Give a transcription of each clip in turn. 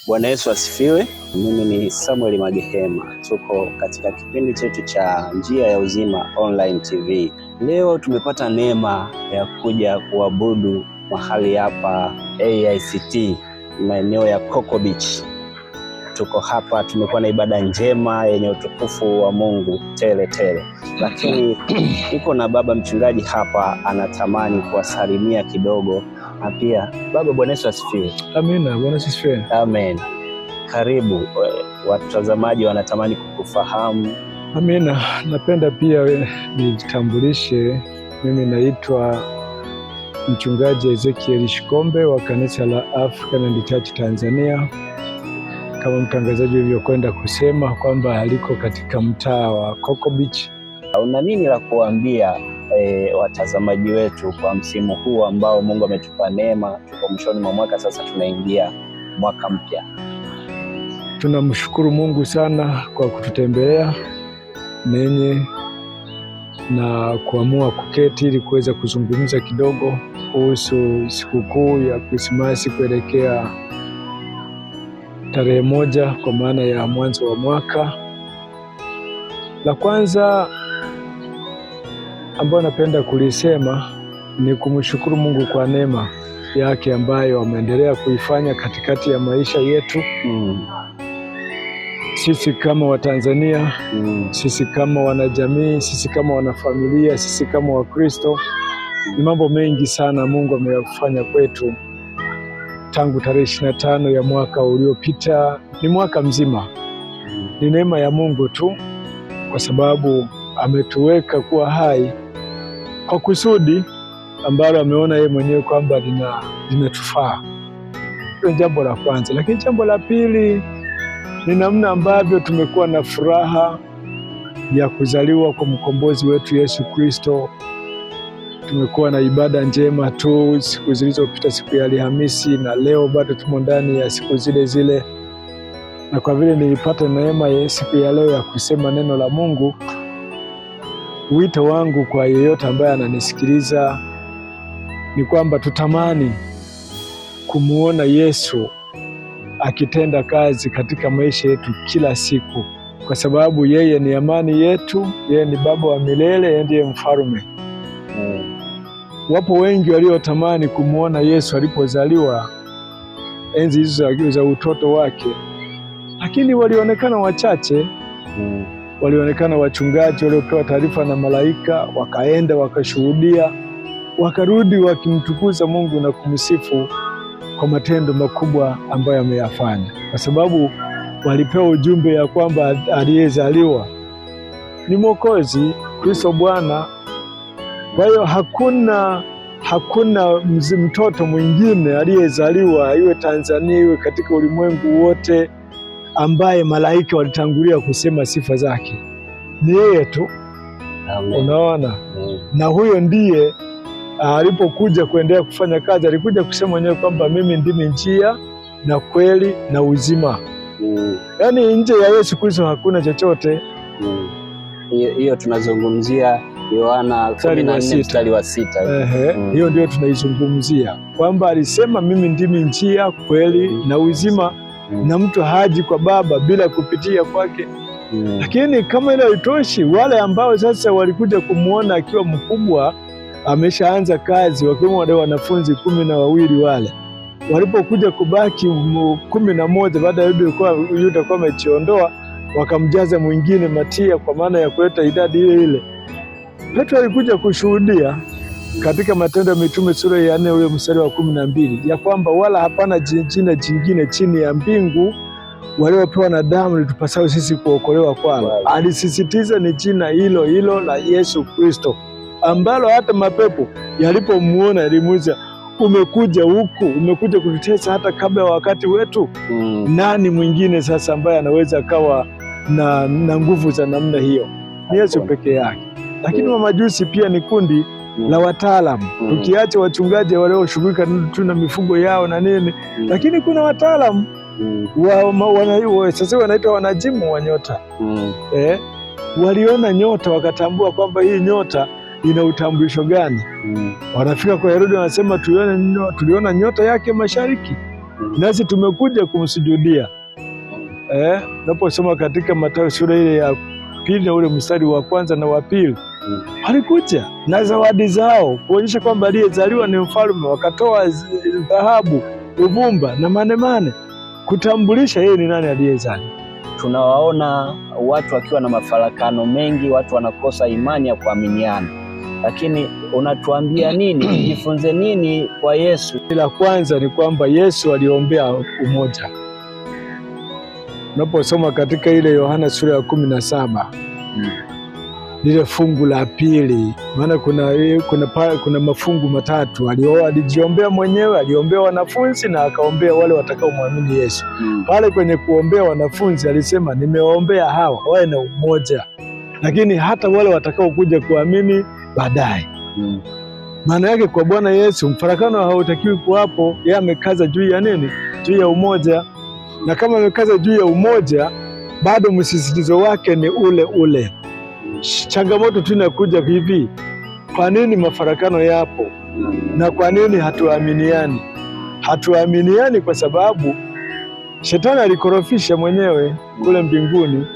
Bwana Yesu asifiwe. Mimi ni Samuel Magehema. Tuko katika kipindi chetu cha Njia ya Uzima Online TV. Leo tumepata neema ya kuja kuabudu mahali hapa AICT, maeneo ya Coco Beach. Tuko hapa, tumekuwa na ibada njema yenye utukufu wa Mungu tele tele. Lakini niko na baba mchungaji hapa, anatamani kuwasalimia kidogo. Na pia baba, Bwana Yesu asifiwe. Amina, Bwana asifiwe. Amen. Karibu, watazamaji wanatamani kukufahamu. Amina, napenda pia nijitambulishe. Mimi naitwa mchungaji Ezekiel Shikombe wa kanisa la African and Church Tanzania. Kama mtangazaji ulivyokwenda kusema kwamba aliko katika mtaa wa Coco Beach. Una nini la kuambia watazamaji wetu kwa msimu huu ambao Mungu ametupa neema? Tuko mwishoni mwa mwaka, sasa tunaingia mwaka mpya. Tunamshukuru Mungu sana kwa kututembelea nenye na kuamua kuketi ili kuweza kuzungumza kidogo kuhusu sikukuu ya Krismasi kuelekea tarehe 1 kwa maana ya mwanzo wa mwaka. La kwanza ambayo napenda kulisema ni kumshukuru Mungu kwa neema yake ambayo ameendelea kuifanya katikati ya maisha yetu. Sisi kama Watanzania, sisi kama wanajamii, sisi kama wanafamilia, sisi kama Wakristo, ni mambo mengi sana Mungu ameyafanya kwetu tangu tarehe 25 ya mwaka uliopita. Ni mwaka mzima, ni neema ya Mungu tu, kwa sababu ametuweka kuwa hai kwa kusudi ambalo ameona yeye mwenyewe kwamba linatufaa. Hilo jambo la kwanza. Lakini jambo la pili ni namna ambavyo tumekuwa na furaha ya kuzaliwa kwa mkombozi wetu Yesu Kristo. Tumekuwa na ibada njema tu siku zilizopita, siku ya Alhamisi, na leo bado tumo ndani ya siku zile zile. Na kwa vile nilipata neema ya siku ya leo ya kusema neno la Mungu, wito wangu kwa yeyote ambaye ananisikiliza ni kwamba tutamani kumuona Yesu akitenda kazi katika maisha yetu kila siku, kwa sababu yeye ni amani yetu, yeye ni Baba wa milele, yeye ndiye mfalme. Wapo wengi waliotamani kumuona Yesu alipozaliwa, enzi hizo za utoto wake, lakini walionekana wachache. Walionekana wachungaji waliopewa taarifa na malaika, wakaenda wakashuhudia, wakarudi wakimtukuza Mungu na kumsifu kwa matendo makubwa ambayo ameyafanya, kwa sababu walipewa ujumbe ya kwamba aliyezaliwa ni Mwokozi, Kristo Bwana. Kwa hiyo hakuna mtoto mwingine aliyezaliwa, iwe Tanzania iwe katika ulimwengu wote, ambaye malaika walitangulia kusema sifa zake. Ni yeye tu. Amen. Unaona? Na huyo ndiye alipokuja kuendelea kufanya kazi, alikuja kusema mwenyewe kwamba mimi ndimi njia na kweli na uzima. Yaani nje ya Yesu Kristo hakuna chochote. Hiyo tunazungumzia Yohana 14 mstari wa 6. Hiyo ndio tunaizungumzia, kwamba alisema mimi ndimi njia, kweli na uzima, na mtu haji kwa Baba bila kupitia kwake. Lakini kama ile haitoshi, wale ambao sasa walikuja kumuona akiwa mkubwa, ameshaanza kazi, wakiwemo wale wanafunzi 12 wale, walipokuja kubaki 11 baada ya Yuda kuwa amejiondoa, wakamjaza mwingine Matia, kwa maana ya kuleta idadi ile ile. Petro alikuja kushuhudia katika Matendo ya Mitume sura ya 4 ule mstari wa 12 ya kwamba wala hapana jina jingine chini ya mbingu waliopewa na damu litupasao sisi kuokolewa kwalo. Alisisitiza ni jina hilo hilo la Yesu Kristo, ambalo hata mapepo yalipomuona yalimuuliza, umekuja huku, umekuja kututesa hata kabla ya wakati wetu? Nani mwingine sasa ambaye anaweza kawa na nguvu za namna hiyo? Ni Yesu peke yake. Lakini Mamajusi pia ni kundi la wataalamu. Tukiacha wachungaji walioshughulika tu na mifugo yao na nini, lakini kuna wataalamu sasa wanaitwa wanajimu wa nyota. Waliona nyota wakatambua kwamba hii nyota ina utambulisho gani. Wanafika kwa Herode wanasema tuliona nyota yake mashariki. nasi tumekuja kumsujudia. Naposoma katika Mathayo sura ile ya 2 na ule mstari wa 1 na wa 2, walikuja na zawadi zao kuonyesha kwamba aliyezaliwa ni mfalme. Wakatoa dhahabu, uvumba na manemane kutambulisha yeye ni nani aliyezaliwa. Tunawaona watu wakiwa na mafarakano mengi, watu wanakosa imani ya kuaminiana, lakini unatuambia nini? Tujifunze nini kwa Yesu? La kwanza ni kwamba Yesu aliombea umoja. Unaposoma katika ile Yohana sura ya 17 lile fungu la 2, maana kuna mafungu matatu. Alijiombea mwenyewe, aliombea wanafunzi na akaombea wale watakaomwamini Yesu. Pale kwenye kuombea wanafunzi alisema, nimewaombea hawa wawe na umoja, lakini hata wale watakaokuja kuamini baadaye. Maana yake kwa Bwana Yesu mfarakano hautakiwi kuwapo. Yeye amekaza juu ya nini? Juu ya umoja. Na kama amekaza juu ya umoja, bado msisitizo wake ni ule ule. Changamoto tu inakuja hivi, kwa nini mafarakano yapo na kwa nini hatuaminiani? Hatuaminiani kwa sababu Shetani alikorofisha mwenyewe kule mbinguni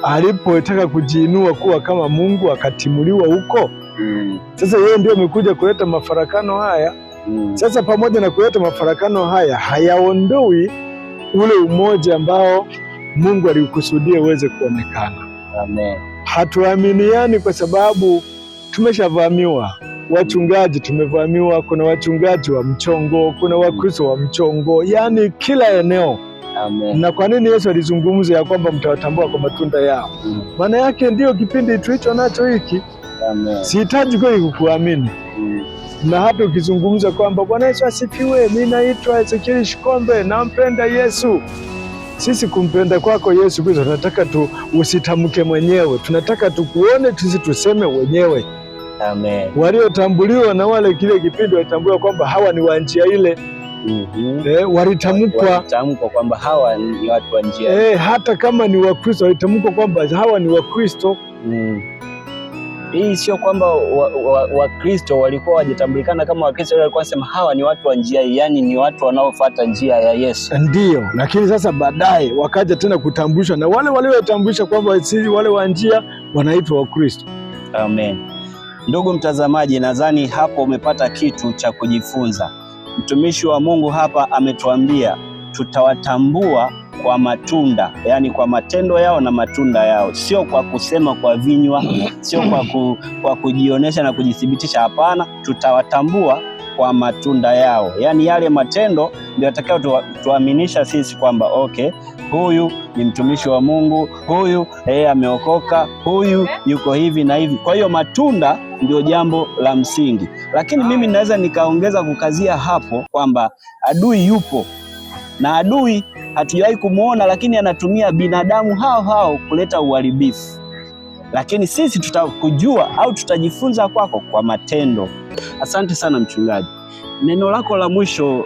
alipotaka kujiinua kuwa kama Mungu, akatimuliwa huko. Sasa yeye ndio amekuja kuleta mafarakano haya. Sasa pamoja na kuleta mafarakano haya, hayaondoi ule umoja ambao Mungu alikusudia uweze kuonekana. Amen. Hatuaminiani kwa sababu tumeshavamiwa. Wachungaji tumevamiwa, kuna wachungaji wa mchongo, kuna Wakristo wa mchongo, yani kila eneo. Amen. Na kwa nini Yesu alizungumza ya kwamba mtawatambua kwa matunda yao? Maana yake ndio kipindi tulicho nacho hiki. Amen. Sihitaji kweli kukuamini. Na hata ukizungumza kwamba Bwana Yesu asifiwe, mimi naitwa Ezekiel Shikombe, nampenda Yesu. Sisi kumpenda kwako Yesu Kristo tunataka usitamke mwenyewe, tunataka tukuone, tuseme wenyewe. Amen. Waliotambuliwa na wale kile kipindi walitambuliwa kwamba hawa ni wa njia ile. Walitamkwa kwamba hawa ni watu wa njia. Hata kama ni Wakristo walitamkwa kwamba hawa ni Wakristo. Hii sio kwamba Wakristo walikuwa wajitambulikana kama Wakristo, walikuwa wasema hawa ni watu wa njia, yani ni watu wanaofuata njia ya Yesu. Ndio, lakini sasa baadaye wakaja tena kutambulishwa na wale waliotambulisha kwamba sisi wale wa njia wanaitwa Wakristo. Amen. Ndugu mtazamaji, nadhani hapo umepata kitu cha kujifunza. Mtumishi wa Mungu hapa ametuambia tutawatambua kwa matunda, yani kwa matendo yao na matunda yao, sio kwa kusema kwa vinywa, sio kwa kujionyesha na kujithibitisha. Hapana, tutawatambua kwa matunda yao, yani yale matendo ndio yatakao tuaminisha sisi kwamba okay, huyu ni mtumishi wa Mungu, huyu ameokoka, huyu yuko hivi na hivi. Kwa hiyo matunda ndio jambo la msingi, lakini mimi naweza nikaongeza kukazia hapo kwamba adui yupo, na adui hatujawahi kumuona, lakini anatumia binadamu hao kuleta uharibifu. Lakini sisi tutakujua au tutajifunza kwako kwa matendo. Asante sana mchungaji. Neno lako la mwisho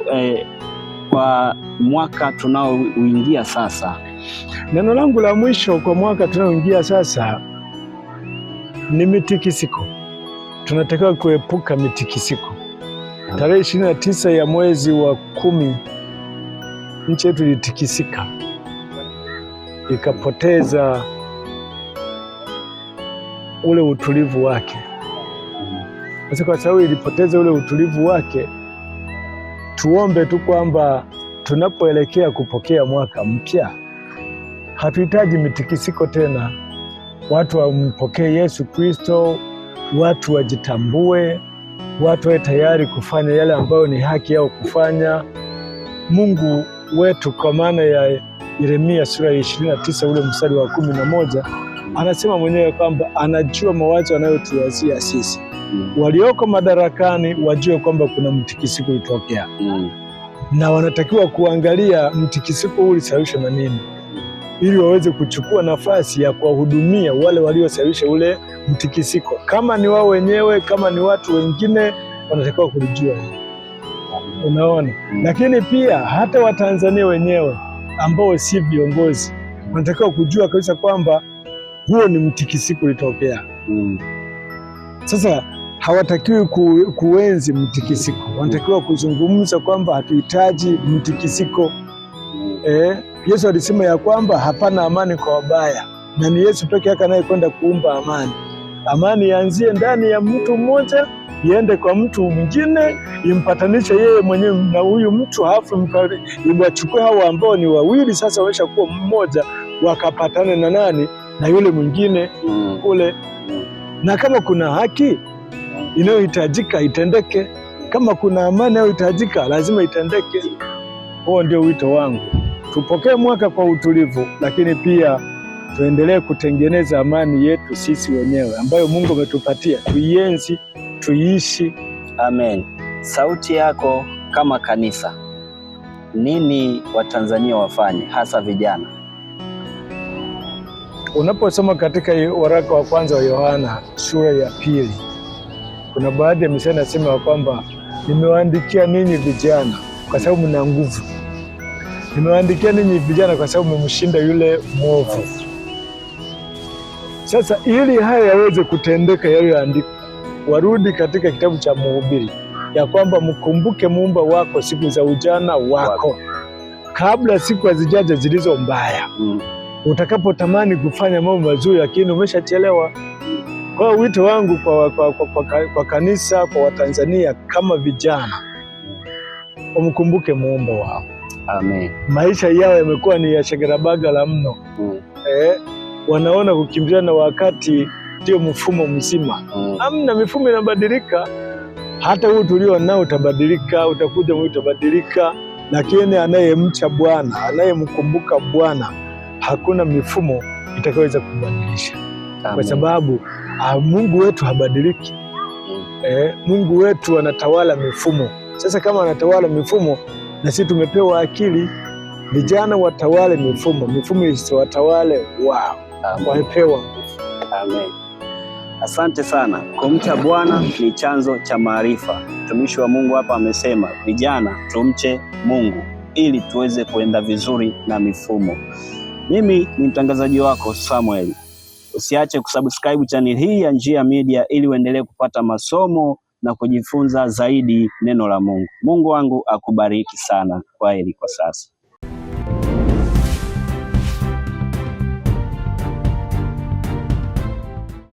kwa mwaka tunaoingia sasa. Neno langu la mwisho kwa mwaka tunaoingia sasa ni mitikisiko. Tunatakiwa kuepuka mitikisiko. Tarehe 29 ya mwezi wa 10 nchi yetu ilitikisika, ikapoteza ule utulivu wake. Sasa kwa sababu ilipoteza ule utulivu wake, tuombe tu kwamba tunapoelekea kupokea mwaka mpya, hatuhitaji mitikisiko tena. Watu wampokee Yesu Kristo, watu wajitambue, watu wawe tayari kufanya yale ambayo ni haki yao kufanya. Mungu wetu kwa maana ya Yeremia sura ya 29 ule mstari wa 11 anasema mwenyewe kwamba anajua mawazo anayotuwazia sisi. Walioko madarakani wajue kwamba kuna mtikisiko utokea. Na wanatakiwa kuangalia mtikisiko huu ulisababishwa na nini, ili waweze kuchukua nafasi ya kuwahudumia wale waliosababisha ule mtikisiko. Kama ni wao wenyewe, kama ni watu wengine, wanatakiwa kulijua. Unaona? Lakini pia hata Watanzania wenyewe ambao si viongozi wanatakiwa kujua kabisa kwamba huo ni mtikisiko ulitokea. Sasa hawatakiwi kuenzi mtikisiko, wanatakiwa kuzungumza kwamba hatuhitaji mtikisiko. Yesu alisema ya kwamba hapana amani kwa wabaya, na ni Yesu pekee yake anayekwenda kuumba amani. Amani ianzie ndani ya mtu mmoja, iende kwa mtu mwingine, impatanishe yeye mwenyewe na huyu mtu, halafu iwachukue hao ambao ni wawili sasa wamesha kuwa mmoja, wakapatane na nani? Na yule mwingine kule. Na kama kuna haki inayohitajika itendeke, kama kuna amani inayohitajika lazima itendeke. Huo ndio wito wangu. Tupokee mwaka kwa utulivu, lakini pia tuendelee kutengeneza amani yetu sisi wenyewe ambayo Mungu ametupatia, tuienzi, tuiishi. Amen. Sauti yako kama kanisa, nini Watanzania wafanye, hasa vijana? Unaposoma katika waraka wa kwanza wa Yohana sura ya 2, kuna baadhi ya misali nasema kwamba nimewaandikia ninyi vijana kwa sababu mna nguvu. Nimewaandikia ninyi vijana kwa sababu mmemshinda yule mwovu. Sasa ili haya yaweze kutendeka yaliyoandikwa, warudi katika kitabu cha Mhubiri ya kwamba mkumbuke Muumba wako siku za ujana wako, kabla siku hazijaja zilizo mbaya, utakapotamani kufanya mambo mazuri lakini umeshachelewa. Kwa wito wangu kwa kanisa, kwa Watanzania kama vijana, wamkumbuke Muumba wao. Amen. Maisha yao yamekuwa ni ya shagarabagala mno. Wanaona kukimbiana wakati ndio mfumo mzima. Amna, mifumo inabadilika. Hata huu tulio nao utabadilika, utakuja mwito utabadilika, lakini anayemcha Bwana, anayemkumbuka Bwana, hakuna mifumo itakayoweza kubadilisha. Kwa sababu Mungu wetu habadiliki. Mungu wetu anatawala mifumo. Sasa kama anatawala mifumo, na sisi tumepewa akili, vijana watawale mifumo, mifumo isiwatawale wao. Wamepewa nguvu. Amen. Asante sana. Kumcha Bwana ni chanzo cha maarifa. Mtumishi wa Mungu hapa amesema vijana tumche Mungu ili tuweze kuenda vizuri na mifumo. Mimi ni mtangazaji wako Samuel. Usiache kusubscribe channel hii ya Njia Media ili uendelee kupata masomo na kujifunza zaidi neno la Mungu. Mungu wangu akubariki sana. Kwaheri kwa sasa.